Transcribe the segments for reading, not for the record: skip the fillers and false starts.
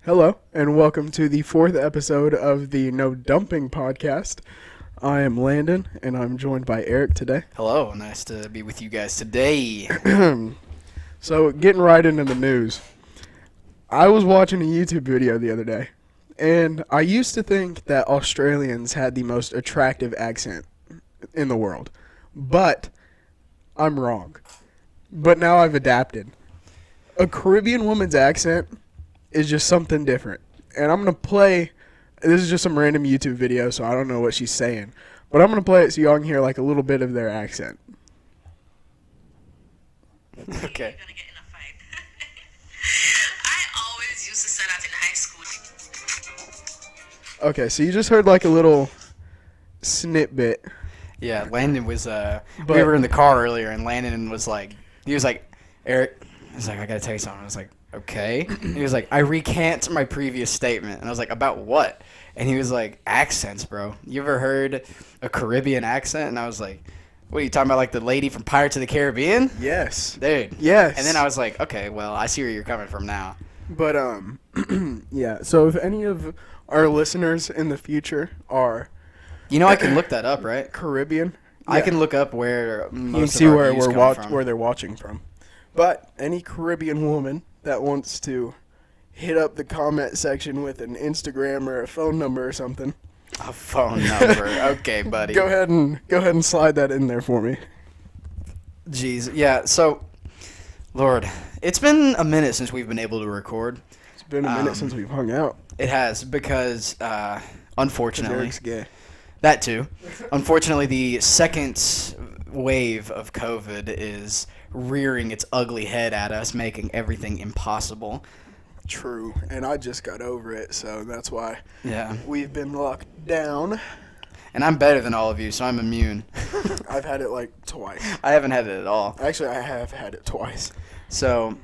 Hello, and welcome to the fourth episode of the No Dumping podcast. I am Landon, and I'm joined by Eric today. Hello, nice to be with you guys today. So, getting right into the news. I was watching a YouTube video the other day, and I used to think that Australians had the most attractive accent in the world, but I'm wrong. But now I've adapted. A Caribbean woman's accent is just something different. And I'm going to play, this is just some random YouTube video, so I don't know what she's saying. But I'm going to play it so y'all can hear like a little bit of their accent. Okay. You're gonna get in a fight. I always used to set out in high school. Okay, so you just heard like a little snippet. Yeah, Landon was, we were in the car earlier, and Landon was like, Eric, he's like, I gotta tell you something. I was like, okay. And he was like, I recant my previous statement. And I was like, about what? And he was like, accents, bro. You ever heard a Caribbean accent? And I was like, what are you talking about, like the lady from Pirates of the Caribbean? Yes. Dude. Yes. And then I was like, okay, well, I see where you're coming from now. But, yeah, so if any of our listeners in the future are You know I can look that up, right? Caribbean, I can look up where you can most see of our where views we're come from. where they're watching from. But any Caribbean woman that wants to hit up the comment section with an Instagram or a phone number or something, A phone number. Okay, buddy. go ahead and slide that in there for me. Jeez. Yeah, so, Lord, it's been a minute since we've been able to record. It's been a minute since we've hung out. It has because, 'Cause unfortunately, Eric's gay. that too. Unfortunately, the second wave of COVID is rearing its ugly head at us, making everything impossible. True, and I just got over it, so that's why Yeah. we've been locked down. And I'm better than all of you, so I'm immune. I've had it like twice. I haven't had it at all. Actually, I have had it twice. So,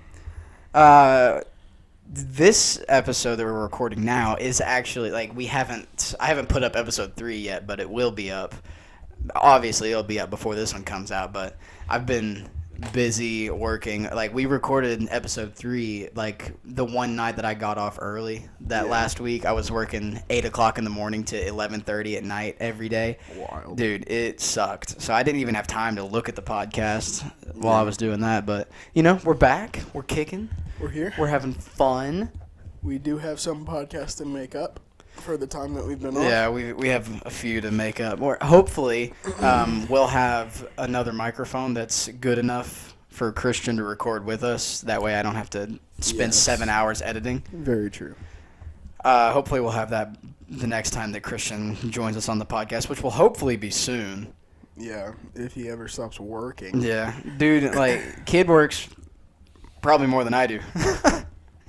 this episode that we're recording now is actually, like, I haven't put up episode 3 yet, but it will be up. Obviously, it'll be up before this one comes out, but I've been busy working. Like, we recorded episode 3, like, the one night that I got off early. That last week, I was working 8 o'clock in the morning to 11:30 at night every day. Wild. Dude, it sucked. So I didn't even have time to look at the podcast while I was doing that. But, we're back. We're kicking. We're here. We're having fun. We do have some podcasts to make up for the time that we've been off. Yeah, we have a few to make up. Or hopefully, we'll have another microphone that's good enough for Christian to record with us. That way I don't have to spend 7 hours editing. Very true. Hopefully we'll have that the next time that Christian joins us on the podcast, which will hopefully be soon. Yeah, if he ever stops working. Yeah. Dude, like, kid works probably more than I do.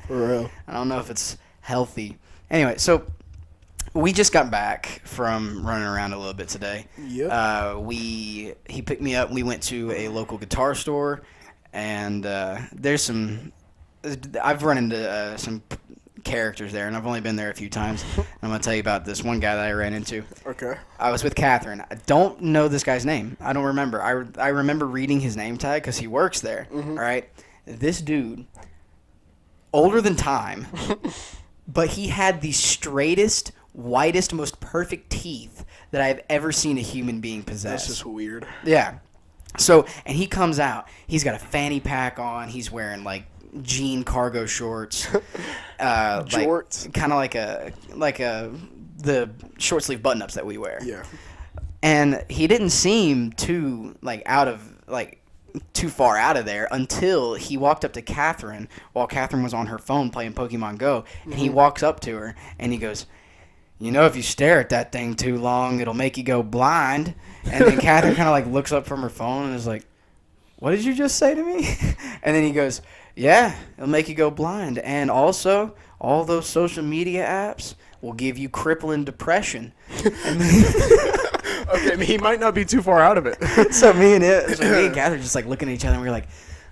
For real. I don't know if it's healthy. Anyway, so we just got back from running around a little bit today. Yep. He picked me up. We went to a local guitar store, and there's some. I've run into some characters there, and I've only been there a few times. I'm gonna tell you about this one guy that I ran into. Okay. I was with Catherine. I don't know this guy's name. I don't remember. I remember reading his name tag because he works there. Mm-hmm. All right. This dude, older than time, but he had the straightest, whitest, most perfect teeth that I've ever seen a human being possess. That's just weird. Yeah. So, and he comes out. He's got a fanny pack on. He's wearing, like, jean cargo shorts. Jorts. Kind of like the short sleeve button ups that we wear. Yeah. And he didn't seem too too far out of there until he walked up to Catherine while Catherine was on her phone playing Pokemon Go. And he walks up to her and he goes, if you stare at that thing too long, it'll make you go blind. And then Catherine kind of like looks up from her phone and is like, what did you just say to me? And then he goes, yeah, it'll make you go blind. And also, all those social media apps will give you crippling depression. Okay, he might not be too far out of it. So me and Catherine just like looking at each other and we're like,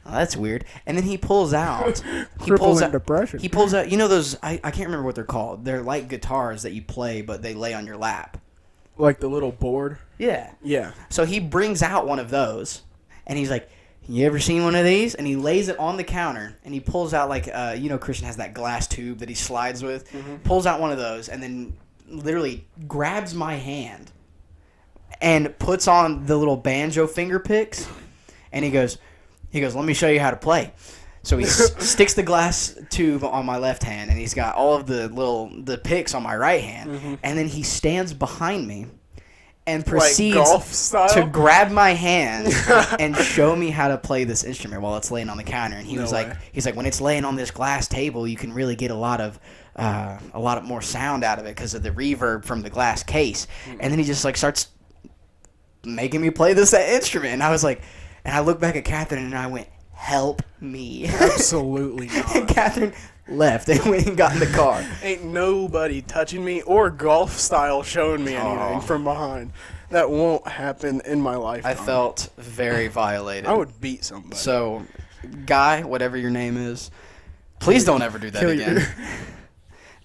oh, that's weird. And then he pulls out. Depression. He pulls out, those, I can't remember what they're called. They're like guitars that you play, but they lay on your lap. Like the little board? Yeah. Yeah. So he brings out one of those and he's like, you ever seen one of these? And he lays it on the counter, and he pulls out, like, Christian has that glass tube that he slides with. Pulls out one of those, and then literally grabs my hand and puts on the little banjo finger picks, and he goes, let me show you how to play. So he sticks the glass tube on my left hand, and he's got all of the picks on my right hand, and then he stands behind me and proceeds golf style? to grab my hand and show me how to play this instrument while it's laying on the counter. And he's like, when it's laying on this glass table, you can really get a lot of more sound out of it because of the reverb from the glass case. And then he just like starts making me play this instrument, and I was like, and I looked back at Catherine and I went, help me. Absolutely not. And Catherine left and went and got in the car. Ain't nobody touching me or golf style showing me anything from behind. That won't happen in my lifetime. I felt very violated. I would beat somebody. So, guy, whatever your name is, please don't ever do that again.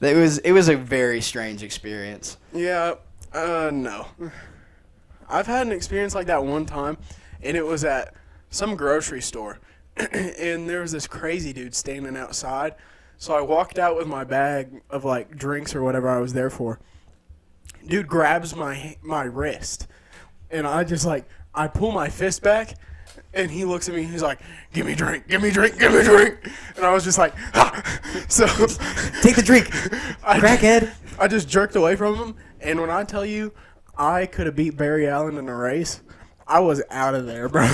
It was a very strange experience. Yeah, no. I've had an experience like that one time, and it was at some grocery store. And there was this crazy dude standing outside. So I walked out with my bag of, like, drinks or whatever I was there for. Dude grabs my wrist. And I just, like, I pull my fist back. And he looks at me. He's like, give me a drink, give me a drink, give me a drink. And I was just like, ah. So take the drink, crackhead. I just jerked away from him. And when I tell you I could have beat Barry Allen in a race, I was out of there, bro.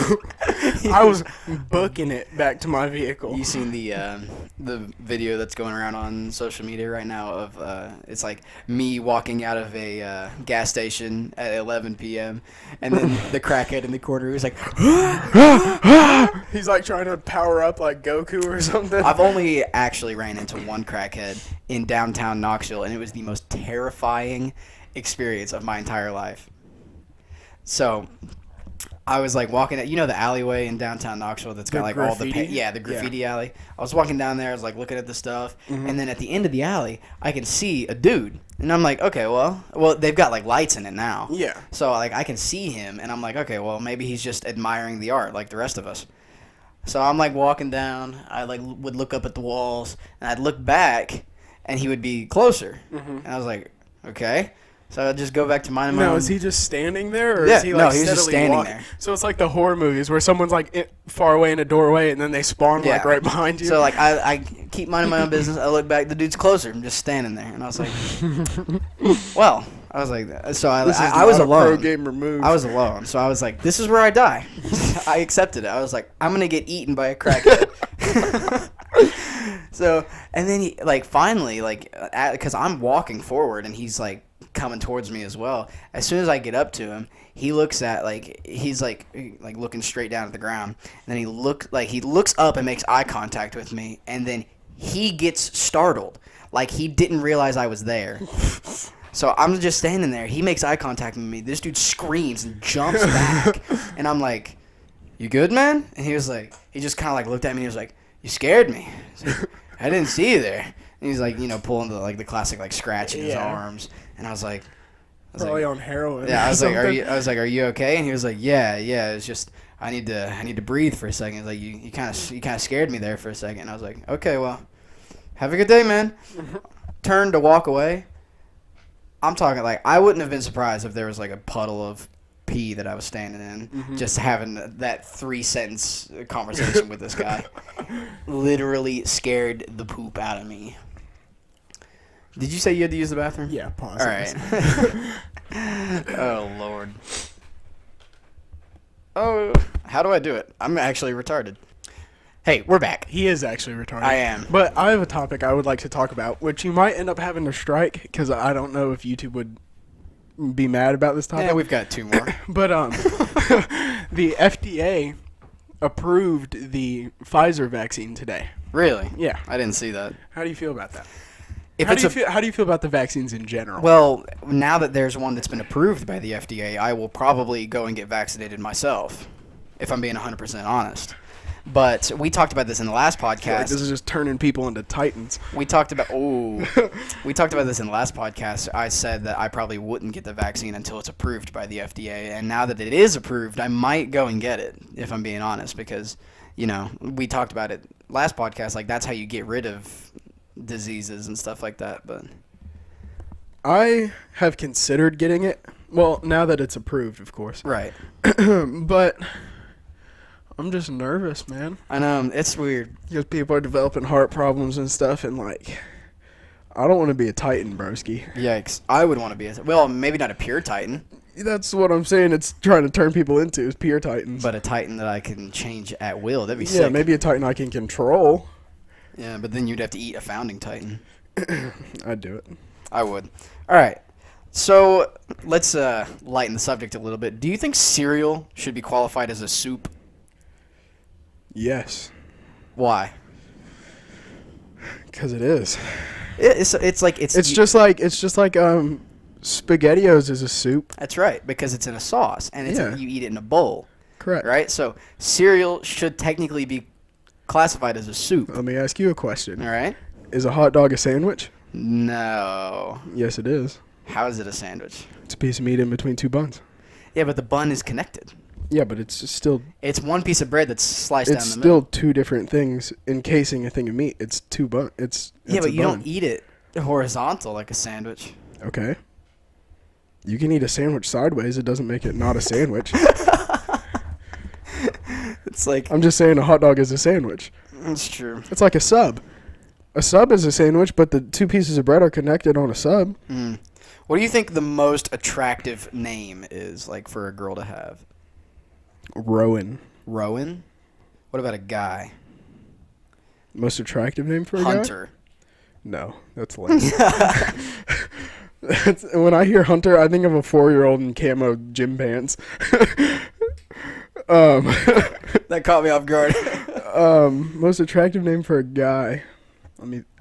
I was booking it back to my vehicle. You seen the video that's going around on social media right now of it's like me walking out of a gas station at 11 p.m. and then the crackhead in the corner who's like, he's like trying to power up like Goku or something. I've only actually ran into one crackhead in downtown Knoxville, and it was the most terrifying experience of my entire life. So I was like walking at, the alleyway in downtown Knoxville that's got like graffiti? all the the graffiti alley. I was walking down there, I was like looking at the stuff, and then at the end of the alley, I can see a dude, and I'm like, okay, well, they've got like lights in it now. Yeah. So like I can see him, and I'm like, okay, well maybe he's just admiring the art like the rest of us. So I'm like walking down, I like would look up at the walls, and I'd look back, and he would be closer, and I was like, okay. So I'd just go back to mine. No, is he just standing there, or Yeah, is he no, like he was just steadily standing walking? there. So it's like the horror movies where someone's like far away in a doorway and then they spawn like right behind you. So like I keep minding my own business. I look back, the dude's closer. I'm just standing there, and I was like, well, I was like, so I was alone. Pro gamer move. I was alone, so I was like, this is where I die. I accepted it. I was like, I'm gonna get eaten by a crackhead. So, and then he like finally like because I'm walking forward and he's like coming towards me as well. As soon as I get up to him, he looks at he's like looking straight down at the ground, and then he looks up and makes eye contact with me, and then he gets startled, like he didn't realize I was there. So I'm just standing there. He makes eye contact with me. This dude screams and jumps back, and I'm like, "You good, man?" And he was like, he just kind of like looked at me and he was like, "You scared me." I didn't see you there. And he's like, pulling the classic like scratch in his arms, and I was like, probably on heroin. Yeah, I was like, "Are you okay?" And he was like, "Yeah. It's just I need to breathe for a second." He's like, "You kind of scared me there for a second." And I was like, "Okay, well, have a good day, man." Turned to walk away. I'm talking like I wouldn't have been surprised if there was like a puddle of pee that I was standing in, just having that 3-sentence conversation with this guy. Literally scared the poop out of me. Did you say you had to use the bathroom? Yeah, pause. All right. Oh, Lord. Oh, how do I do it? I'm actually retarded. Hey, we're back. He is actually retarded. I am. But I have a topic I would like to talk about, which you might end up having to strike, because I don't know if YouTube would be mad about this topic. Yeah, we've got 2 more. But the FDA approved the Pfizer vaccine today. Really? Yeah. I didn't see that. How do you feel about that? How do you feel about the vaccines in general? Well, now that there's one that's been approved by the FDA, I will probably go and get vaccinated myself, if I'm being 100% honest. But we talked about this in the last I feel like podcast. this is just turning people into titans. We talked about this in the last podcast. I said that I probably wouldn't get the vaccine until it's approved by the FDA, and now that it is approved, I might go and get it if I'm being honest, because we talked about it last podcast. Like that's how you get rid of diseases and stuff like that. But I have considered getting it. Well, now that it's approved, of course. right, But I'm just nervous, man. I know it's weird. Because people are developing heart problems and stuff, and I don't want to be a titan, broski. Yikes! I would want to be maybe not a pure titan, That's what I'm saying. It's trying to turn people into is pure titans. but a titan that I can change at will. That'd be yeah, sick. maybe a titan I can control. Yeah, but then you'd have to eat a founding titan. I'd do it. I would. All right. So let's lighten the subject a little bit. Do you think cereal should be qualified as a soup? Yes, Why? because it is. It's It's just like SpaghettiOs is a soup. That's right, because it's in a sauce and Yeah. you eat it in a bowl, Correct. right? So cereal should technically be classified as a soup. Let me ask you a question. All right? Is a hot dog a sandwich? No. Yes, it is. How is it a sandwich? It's a piece of meat in between two buns. Yeah, but the bun is connected. Yeah, but it's still It's one piece of bread that's sliced it's down the still middle. two different things encasing a thing of meat. It's two bun. It's Yeah, but a you bun. don't eat it horizontal like a sandwich. Okay. You can eat a sandwich sideways. It doesn't make it not a sandwich. It's like I'm just saying a hot dog is a sandwich. that's true. It's like a sub. A sub is a sandwich, but the two pieces of bread are connected on a sub. What do you think the most attractive name is, like, for a girl to have? Rowan. Rowan? What about a guy? Most attractive name for a guy? Hunter. No, that's lame. When I hear Hunter, I think of a 4-year-old in camo gym pants. That caught me off guard. Most attractive name for a guy.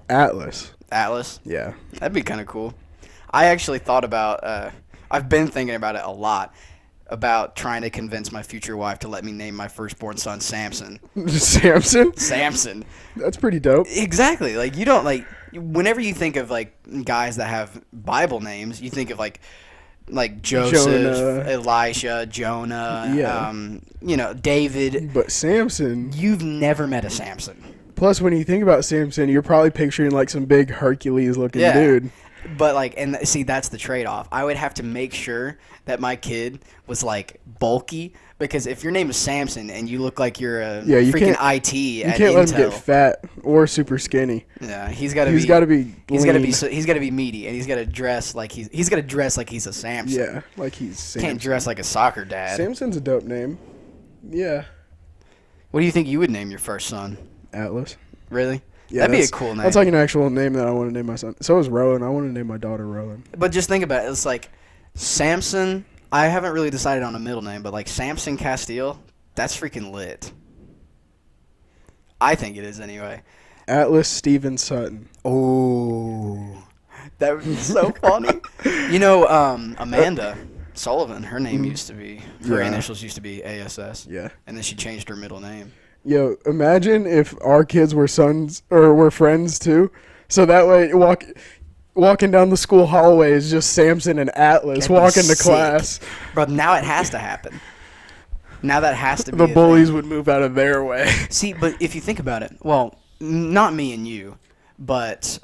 Atlas. Atlas? Yeah. That'd be kind of cool. I actually thought about, I've been thinking about it a lot, about trying to convince my future wife to let me name my firstborn son Samson. Samson? Samson. That's pretty dope. Exactly. Like, you don't, like, whenever you think of, like, guys that have Bible names, you think of, like Joseph, Jonah. Elisha, Jonah, Yeah. David. But Samson, You've never met a Samson. plus when you think about Samson, you're probably picturing like some big Hercules-looking Yeah. dude. But, like, and see, that's the trade-off. I would have to make sure that my kid was, like, bulky, because if your name is Samson and you look like you're a Yeah, you freaking can't- IT You at can't let Intel, him get fat or super skinny. yeah, he's got to He's be. got to be He's got to be. lean. He's got to be meaty, and he's got to dress like he's got to dress like he's a Samson. Yeah, like he's Samson. Can't dress like a soccer dad. Samson's a dope name. Yeah. What do you think you would name your first son? Atlas. Really? Yeah, That'd be a that's- cool name. That's like an actual name that I want to name my son. So is Rowan. I want to name my daughter Rowan. But just think about it. It's like Samson. I haven't really decided on a middle name, but like Samson Castile, that's freaking lit. I think it is anyway. Atlas Steven Sutton. Oh, that would be so funny. Amanda Sullivan, her name used to be, her Yeah. initials used to be ASS. Yeah. And then she changed her middle name. Yo, imagine if our kids were sons or were friends too. So that way, walking down the school hallway is just Samson and Atlas That'd be walking to sick. class. But now it has to happen. Now that has to be The a thing. bullies would move out of their way. See, but if you think about it, well, not me and you, but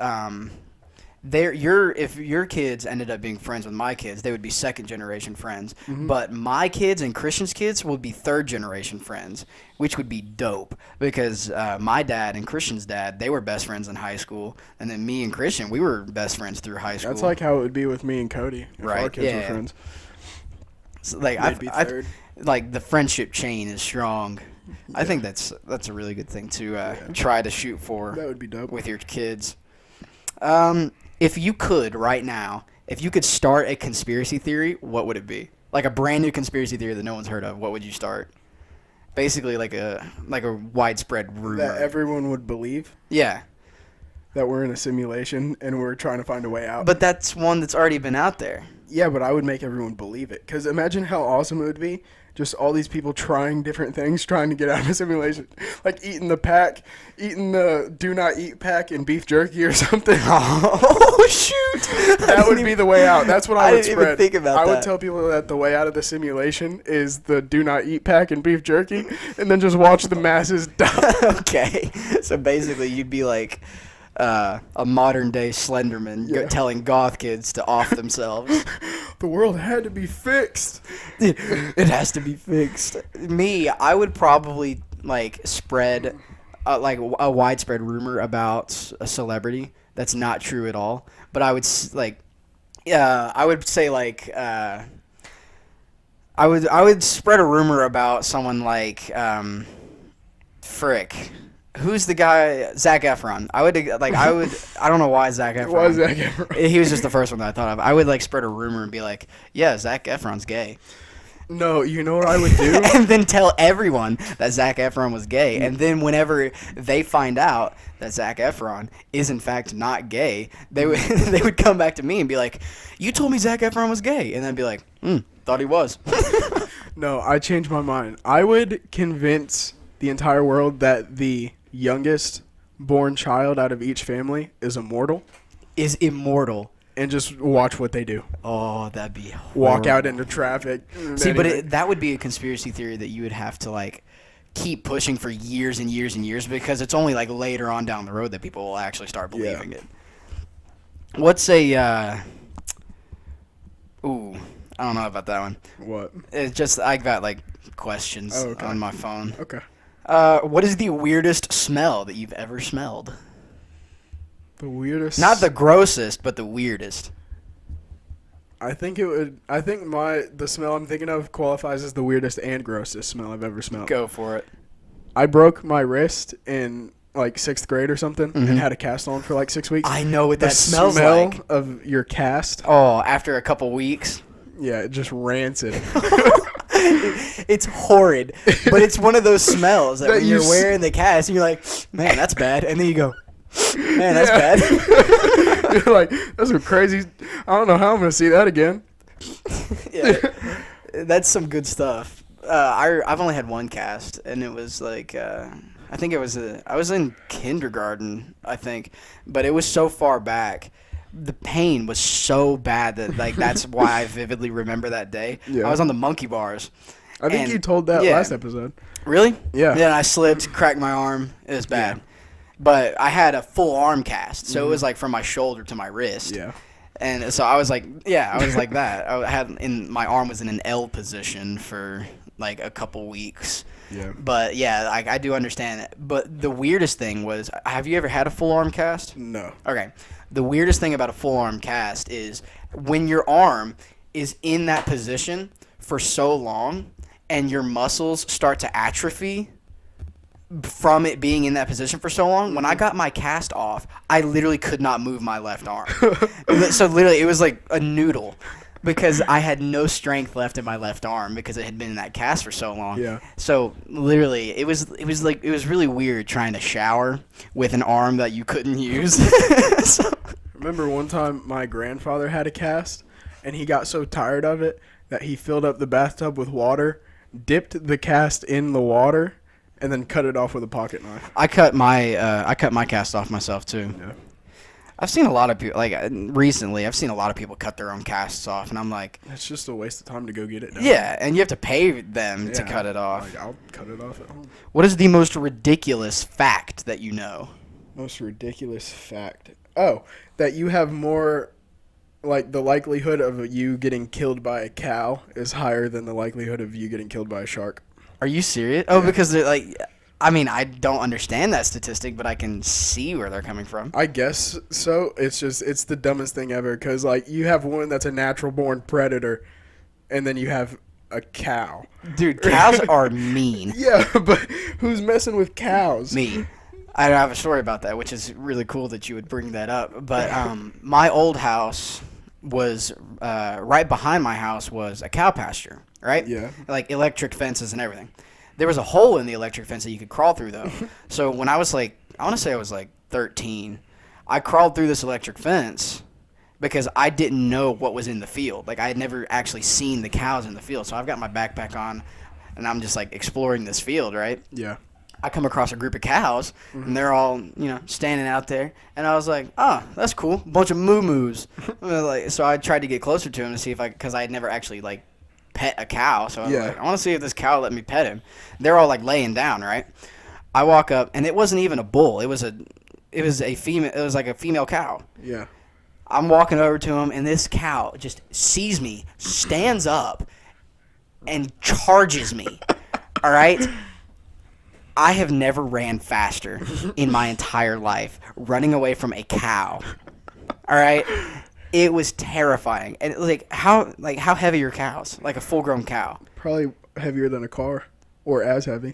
if your kids ended up being friends with my kids, they would be second generation friends. Mm-hmm. But my kids and Christian's kids would be third generation friends, which would be dope because my dad and Christian's dad, they were best friends in high school, and then me and Christian, we were best friends through high school. That's like how it would be with me and Cody if our Right, kids were yeah. friends. So, like They'd be I've third. like the friendship chain is strong. I think that's a really good thing to try to shoot for. That would be dope. With your kids. If you could right now, if you could start a conspiracy theory, what would it be? Like a brand new conspiracy theory that no one's heard of. What would you start? Basically, like a widespread rumor. That everyone would believe Yeah, that we're in a simulation and we're trying to find a way out. but that's one that's already been out there. Yeah, but I would make everyone believe it. Because imagine how awesome it would be. Just all these people trying different things, trying to get out of a simulation. Like eating the do not eat pack and beef jerky or something. Oh, shoot. That would be the way out. That's what I would didn't spread. even think about I that. would tell people that the way out of the simulation is the do not eat pack and beef jerky, and then just watch the masses die. Okay. So basically, you'd be like a modern day Slenderman telling goth kids to off themselves. The world had to be fixed. It has to be fixed. Me, I would probably like spread like a widespread rumor about a celebrity that's not true at all. But I would I would say like I would spread a rumor about someone like frick. Who's the guy? Zac Efron. I don't know why Zac Efron. Why Zac Efron? He was just the first one that I thought of. I would like spread a rumor and be like, yeah, Zac Efron's gay. No, you know what I would do? And then tell everyone that Zac Efron was gay. And then whenever they find out that Zac Efron is in fact not gay, they would come back to me and be like, you told me Zac Efron was gay. And I'd be like, thought he was. No, I changed my mind. I would convince the entire world that the youngest born child out of each family is immortal. Is immortal. And just watch what they do. Oh, that'd be horrible. Walk out into traffic. See, but that would be a conspiracy theory that you would have to like keep pushing for years and years and years, because it's only like later on down the road that people will actually start believing it. What's a ooh, I don't know about that one. What? It's just I got like questions on my phone. Okay. What is the weirdest smell that you've ever smelled? The weirdest. Not the grossest, but the weirdest. I think the smell I'm thinking of qualifies as the weirdest and grossest smell I've ever smelled. Go for it. I broke my wrist in like 6th grade or something and had a cast on for like 6 weeks. I know what The that smells smell like. of your cast. Oh, after a couple weeks. Yeah, it just rancid. It's horrid, but it's one of those smells that, That when you you're wearing the cast, and you're like, man, that's bad. And then you go, man, that's bad. You're like, that's some crazy. I don't know how I'm going to see that again. Yeah, that's some good stuff. I've only had one cast, and it was like, I think it was I was in kindergarten, I think, but it was so far back. The pain was so bad that like that's why I vividly remember that day. Yeah. I was on the monkey bars. I think And- you told that yeah. last episode. Really? Yeah. Then I slipped, cracked my arm. It was bad. Yeah. But I had a full arm cast, so it was like from my shoulder to my wrist. Yeah. And so I was like, I was like that. I had my arm was in an L position for like a couple weeks. Yeah. But yeah, I do understand it. But the weirdest thing was, have you ever had a full arm cast? No. Okay. The weirdest thing about a full arm cast is when your arm is in that position for so long and your muscles start to atrophy from it being in that position for so long. When I got my cast off, I literally could not move my left arm. So literally it was like a noodle because I had no strength left in my left arm because it had been in that cast for so long. Yeah. So literally it was really weird trying to shower with an arm that you couldn't use. So, Remember one time my grandfather had a cast, and he got so tired of it that he filled up the bathtub with water, dipped the cast in the water, and then cut it off with a pocket knife. I cut my cast off myself too. Yeah. I've seen a lot of people recently. I've seen a lot of people cut their own casts off, and I'm like, It's just a waste of time to go get it done. yeah, and you have to pay them to Yeah, cut it off. Like, I'll cut it off at home. What is the most ridiculous fact that you know? Most ridiculous fact. Oh, that you have more, like, the likelihood of you getting killed by a cow is higher than the likelihood of you getting killed by a shark. Are you serious? Oh, because they're like, I mean, I don't understand that statistic, but I can see where they're coming from. I guess so. It's the dumbest thing ever because, like, you have one that's a natural-born predator, and then you have a cow. Dude, cows are mean. Yeah, but who's messing with cows? Me. I have a story about that, which is really cool that you would bring that up. But my old house was right behind my house was a cow pasture, right? Yeah. Like electric fences and everything. There was a hole in the electric fence that you could crawl through, though. So when I was like, I want to say I was like 13, I crawled through this electric fence because I didn't know what was in the field. Like, I had never actually seen the cows in the field. So I've got my backpack on, and I'm just, like, exploring this field, right? Yeah. I come across a group of cows, and they're all, standing out there. And I was like, oh, that's cool. Bunch of moo-moos. So I tried to get closer to him to see if because I had never actually, like, pet a cow. So I was like, I want to see if this cow let me pet him. They're all, like, laying down, right? I walk up, and it wasn't even a bull. It was a female. It was like a female cow. Yeah. I'm walking over to him, and this cow just sees me, stands up, and charges me. All right? I have never ran faster in my entire life running away from a cow. All right? It was terrifying. And how heavy are cows? Like a full-grown cow. Probably heavier than a car, or as heavy.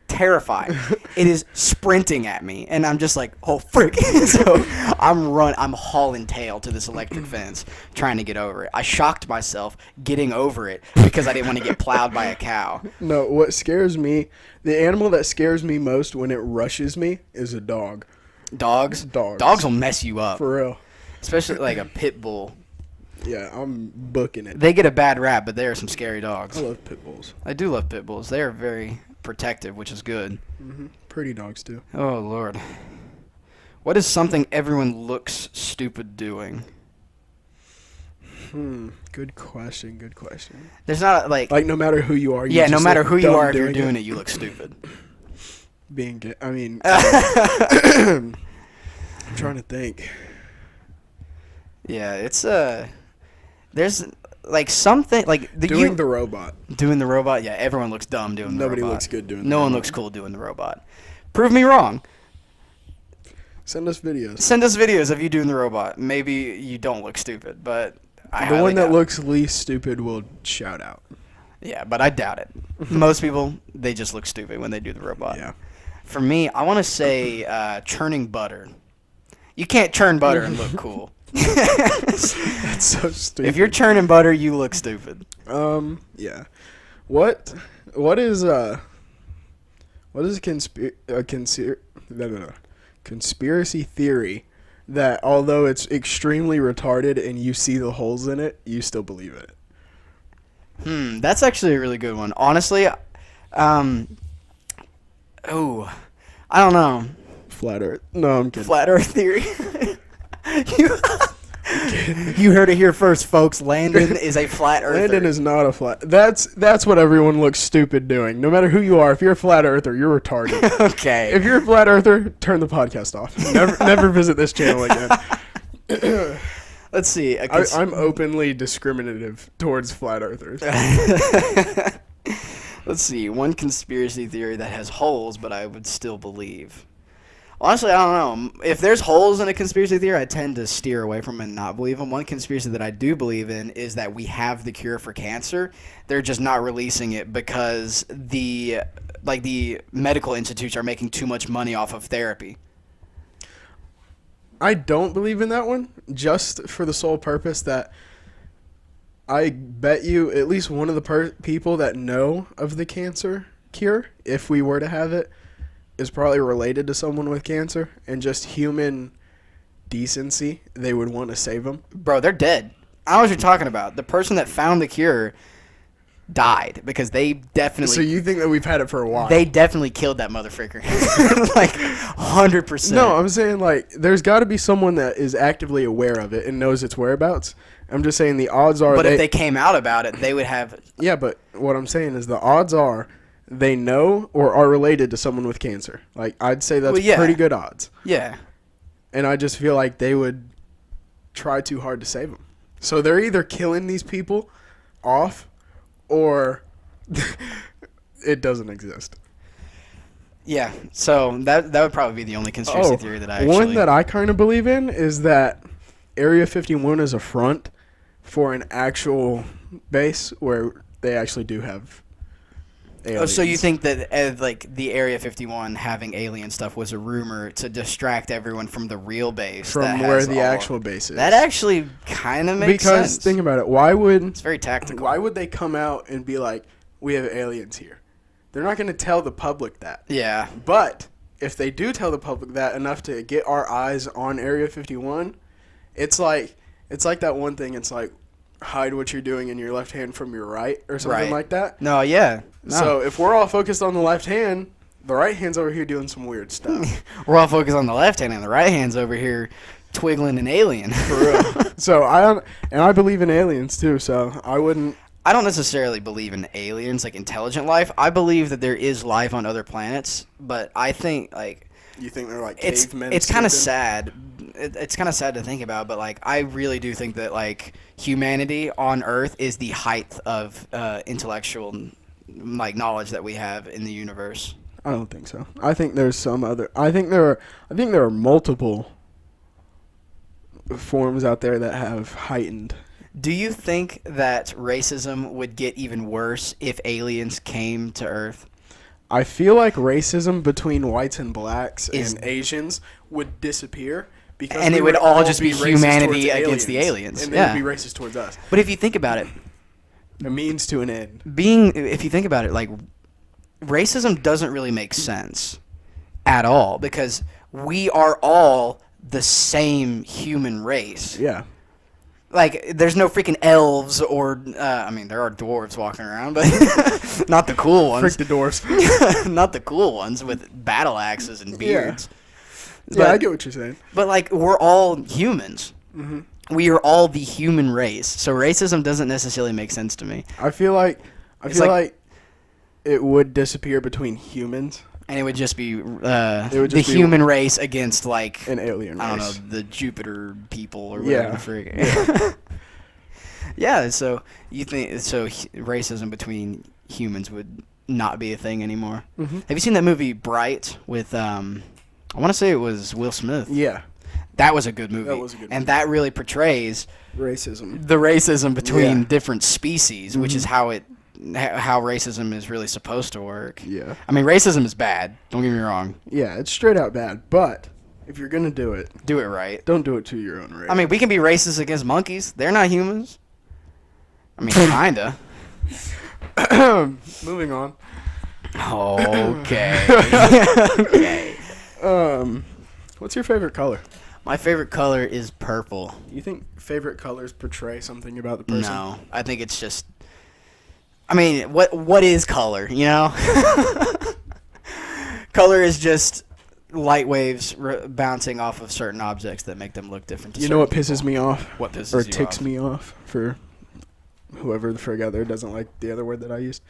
Terrifying. It is sprinting at me, and I'm just like, oh frick. So I'm hauling tail to this electric fence trying to get over it. I shocked myself getting over it because I didn't want to get plowed by a cow. No, what scares me, the animal that scares me most when it rushes me is a dog. Dogs will mess you up, For real. especially like a pit bull. Yeah, I'm booking it. They get a bad rap, but they are some scary dogs. I love pit bulls. I do love pit bulls. They are very protective, which is good. Pretty dogs too. Oh Lord, what is something everyone looks stupid doing? Good question. There's not like no matter who you are. no matter who you are, if you're doing doing it, you look stupid. Being gay. I mean, I'm trying to think. Yeah, it's there's like something like Doing the robot. doing the robot. Yeah, everyone looks dumb doing the robot. Nobody looks good doing the No one robot. looks cool doing the robot. Prove me wrong. Send us videos. Send us videos of you doing the robot. Maybe you don't look stupid, but I The highly one that doubt it. looks least stupid will shout out. Yeah, but I doubt it. Most people, they just look stupid when they do the robot. Yeah. For me, I want to say churning butter. You can't churn butter and look cool. That's so stupid. If you're churning butter, you look stupid. Yeah. What is a conspiracy theory that although it's extremely retarded and you see the holes in it, you still believe it? That's actually a really good one. Honestly, I don't know. Flat Earth. No, I'm kidding. Flat Earth theory. You heard it here first, folks. Landon is a flat earther. Landon is not a flat. That's what everyone looks stupid doing. No matter who you are, if you're a flat earther, you're retarded. Okay. If you're a flat earther, turn the podcast off. Never visit this channel again. Let's see. I'm openly discriminative towards flat earthers. Let's see. One conspiracy theory that has holes, but I would still believe. Honestly, I don't know. If there's holes in a conspiracy theory, I tend to steer away from it and not believe them. One conspiracy that I do believe in is that we have the cure for cancer. They're just not releasing it because the medical institutes are making too much money off of therapy. I don't believe in that one, just for the sole purpose that I bet you at least one of the people that know of the cancer cure, if we were to have it, is probably related to someone with cancer, and just human decency, they would want to save them. Bro, they're dead. I don't know what you're talking about. The person that found the cure died because they definitely... So you think that we've had it for a while? They definitely killed that motherfucker. Like, 100%. No, I'm saying, there's got to be someone that is actively aware of it and knows its whereabouts. I'm just saying the odds are... But if they came out about it, they would have... Yeah, but what I'm saying is the odds are they know or are related to someone with cancer. I'd say that's pretty good odds. Yeah. And I just feel like they would try too hard to save them. So they're either killing these people off or it doesn't exist. Yeah, so that would probably be the only conspiracy theory that I actually... One that I kind of believe in is that Area 51 is a front for an actual base where they actually do have aliens. Oh, so you think that the Area 51 having alien stuff was a rumor to distract everyone from the real base? From where the actual base is. That actually kind of makes sense. Because think about it, it's very tactical. Why would they come out and be like, we have aliens here? They're not going to tell the public that. Yeah. But if they do tell the public that enough to get our eyes on Area 51, it's like It's like that one thing. It's like hide what you're doing in your left hand from your right or something Right. like that. No, yeah. No. So if we're all focused on the left hand, the right hand's over here doing some weird stuff. We're all focused on the left hand, and the right hand's over here twiggling an alien. For real. So I believe in aliens too. So I wouldn't. I don't necessarily believe in aliens, like intelligent life. I believe that there is life on other planets, but I think like You think they're like it's cavemen? kind of sleeping? sad. It's kind of sad to think about, but like I really do think that like humanity on Earth is the height of intellectual like knowledge that we have in the universe. I don't think so. I think there's some other. I think there are multiple forms out there that have heightened. Do you think that racism would get even worse if aliens came to Earth? I feel like racism between whites and blacks Is- and Asians would disappear because And we it would all just be racist humanity towards against the aliens. and they Yeah. would be racist towards us. But if you think about it, A means to an end. if you think about it, like racism doesn't really make sense at all because we are all the same human race. Yeah. Like, there's no freaking elves or, I mean, there are dwarves walking around, but not the cool ones. Frick the doors. Not the cool ones with battle axes and beards. Yeah, I get what you're saying. But, like, we're all humans. Hmm. We are all the human race. So racism doesn't necessarily make sense to me. I feel like It's like- it would disappear between humans And it would just be would the just be- human race against, like, and alien race. I don't know, the Jupiter people or Yeah. whatever the frig. Yeah, so you think racism between humans would not be a thing anymore. Mhm. Have you seen that movie Bright with I want to say it was Will Smith. Yeah. That was a good movie. That was a good And movie. that really portrays Racism. the racism between Yeah. different species, which is how racism is really supposed to work. Yeah. I mean, racism is bad. Don't get me wrong. Yeah, it's straight out bad. But if you're gonna do it, Do it right. don't do it to your own race. I mean, we can be racist against monkeys. They're not humans. I mean, kinda. moving on. Okay. Okay. What's your favorite color? My favorite color is purple. Do you think favorite colors portray something about the person? No, I think it's just. I mean, what is color? You know, color is just light waves bouncing off of certain objects that make them look different. To You know what certain pisses people. me off? What pisses Or you ticks off? me off for whoever the frig out there doesn't like the other word that I used.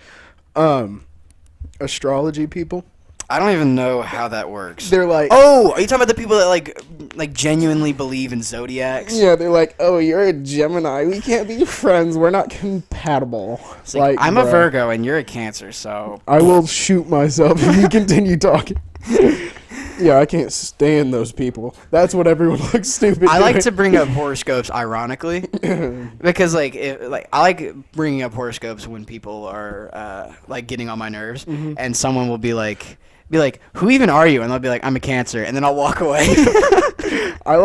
Astrology people. I don't even know how that works. They're like, Oh, are you talking about the people that like genuinely believe in zodiacs? yeah, they're like, oh, you're a Gemini. We can't be friends. We're not compatible. It's like, I'm a bruh, Virgo and you're a Cancer, so I will shoot myself if you continue talking. Yeah, I can't stand those people. That's what everyone looks stupid. I like doing. to bring up horoscopes ironically because I like bringing up horoscopes when people are like getting on my nerves and someone will be like who even are you, and they'll be like I'm a Cancer, and then I'll walk away. I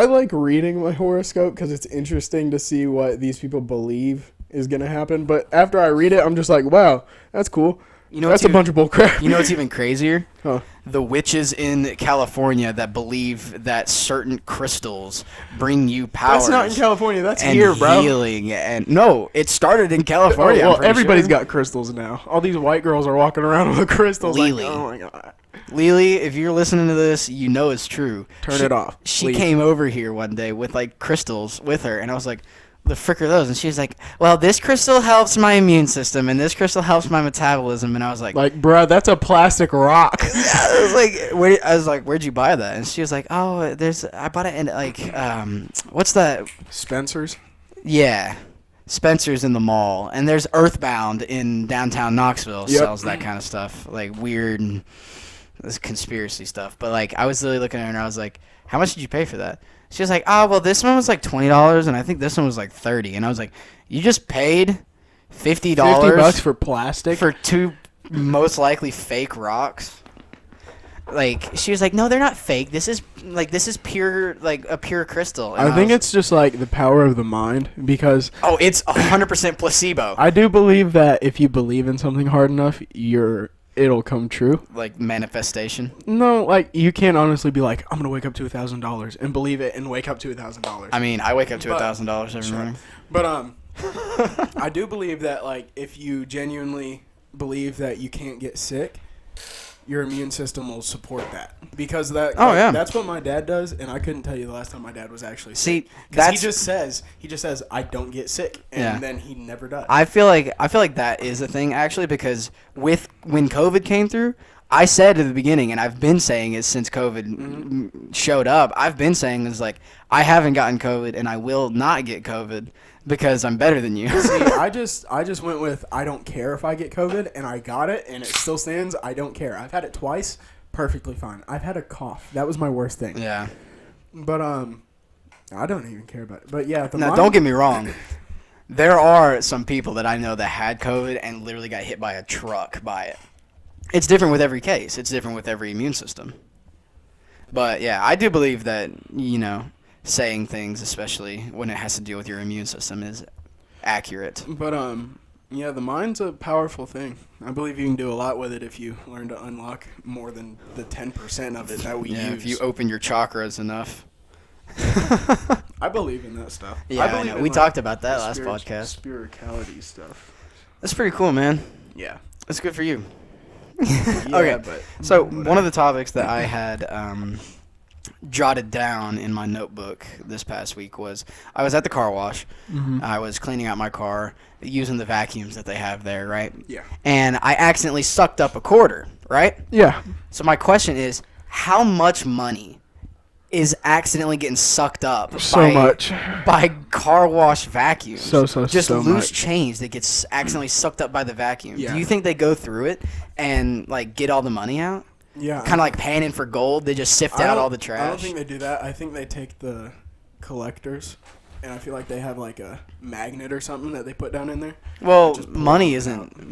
like reading my horoscope because it's interesting to see what these people believe is gonna happen. But after I read it, I'm just like, wow, that's cool. You know That's what's a bunch of bullcrap. You know what's even crazier? Huh. The witches in California that believe that certain crystals bring you powers. That's not in California. That's and here, bro. healing, and no, it started in Oh, California. I'm well, pretty everybody's sure. got crystals now. All these white girls are walking around with crystals. Lily. Like, oh my god. Lily, if you're listening to this, you know it's true. Turn it off, She please. came over here one day with like crystals with her, and I was like, "The frick are those?" And she was like, "Well, this crystal helps my immune system, and this crystal helps my metabolism." And I was like, Like, bruh, that's a plastic rock. I was like, "Where'd you buy that?" And she was like, "Oh, I bought it in like, what's that? Spencer's. Yeah, Spencer's in the mall, and there's Earthbound in downtown Knoxville Yep. sells that kind of stuff, like weird and this conspiracy stuff." But like, I was literally looking at her and I was like, "How much did you pay for that?" She was like, "Oh, well, this one was like $20, and I think this one was like $30." And I was like, "You just paid $50 $50 for plastic. for two most likely fake rocks?" Like, she was like, "No, they're not fake. This is pure, like a pure crystal." And I think was- it's just like the power of the mind because Oh, it's 100% placebo. I do believe that if you believe in something hard enough, your it'll come true. Like manifestation. No, like you can't honestly be like, I'm gonna wake up to $1,000 and believe it and wake up to $1,000. I mean, I wake up to $1,000 every morning. But I do believe that like if you genuinely believe that you can't get sick, your immune system will support that because that's what my dad does, and I couldn't tell you the last time my dad was actually sick. See, because he just says I don't get sick, and then he never does. I feel like that is a thing actually, because when COVID came through, I said at the beginning, and I've been saying it since COVID showed up. I've been saying is like I haven't gotten COVID, and I will not get COVID because I'm better than you. See, I just went with I don't care if I get COVID, and I got it, and it still stands. I don't care. I've had it twice, perfectly fine. I've had a cough. That was my worst thing. Yeah. But I don't even care about it. But yeah, now don't get me wrong. There are some people that I know that had COVID and literally got hit by a truck by it. It's different with every case. It's different with every immune system. But yeah, I do believe that, saying things, especially when it has to do with your immune system, is accurate. But yeah, the mind's a powerful thing. I believe you can do a lot with it if you learn to unlock more than the 10% of it that we use. If you open your chakras enough. I believe in that stuff. Yeah, I know. We talked about that last podcast. Spirituality stuff. That's pretty cool, man. Yeah. That's good for you. Yeah, okay, but so one of the topics that I had jotted down in my notebook this past week was I was at the car wash. Mm-hmm. I was cleaning out my car using the vacuums that they have there, right? Yeah. And I accidentally sucked up a quarter, right? Yeah. So my question is, how much money is accidentally getting sucked up by car wash vacuums? Just loose much change that gets accidentally sucked up by the vacuum. Yeah. Do you think they go through it and like get all the money out? Yeah. Kind of like panning for gold. They just sift out all the trash. I don't think they do that. I think they take the collectors, and I feel like they have like a magnet or something that they put down in there. Well, money isn't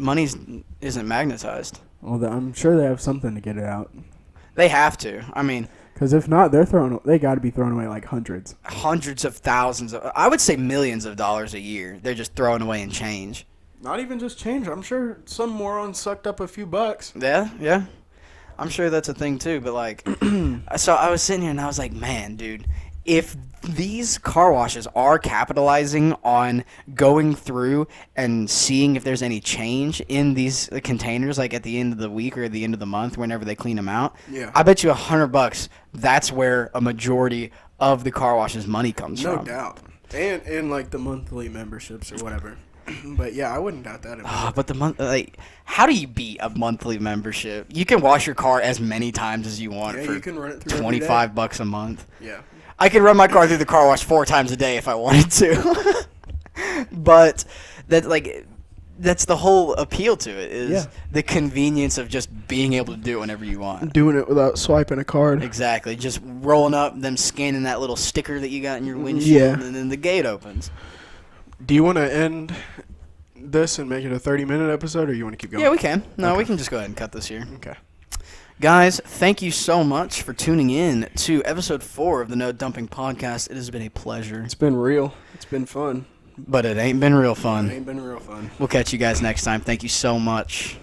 magnetized. Well, I'm sure they have something to get it out. They have to. I mean, because if not, they got to be thrown away like hundreds of thousands of, I would say millions of dollars a year. They're just throwing away in change. Not even just change. I'm sure some moron sucked up a few bucks. Yeah. I'm sure that's a thing too, but like, so I was sitting here and I was like, man, dude, if these car washes are capitalizing on going through and seeing if there's any change in these containers, like at the end of the week or at the end of the month, whenever they clean them out, yeah, I bet you $100 that's where a majority of the car wash's money comes from. No doubt. And like the monthly memberships or whatever. But yeah, I wouldn't doubt that. But how do you beat a monthly membership? You can wash your car as many times as you want for you can run it through $25 a month. Yeah. I could run my car through the car wash 4 times a day if I wanted to. But that's the whole appeal to it is the convenience of just being able to do it whenever you want. Doing it without swiping a card. Exactly. Just rolling up, them scanning that little sticker that you got in your windshield, and then the gate opens. Do you want to end this and make it a 30-minute episode, or you want to keep going? Yeah, we can. No, we can just go ahead and cut this here. Okay. Guys, thank you so much for tuning in to episode 4 of the No Dumping Podcast. It has been a pleasure. It's been real. It's been fun. But it ain't been real fun. It ain't been real fun. We'll catch you guys next time. Thank you so much.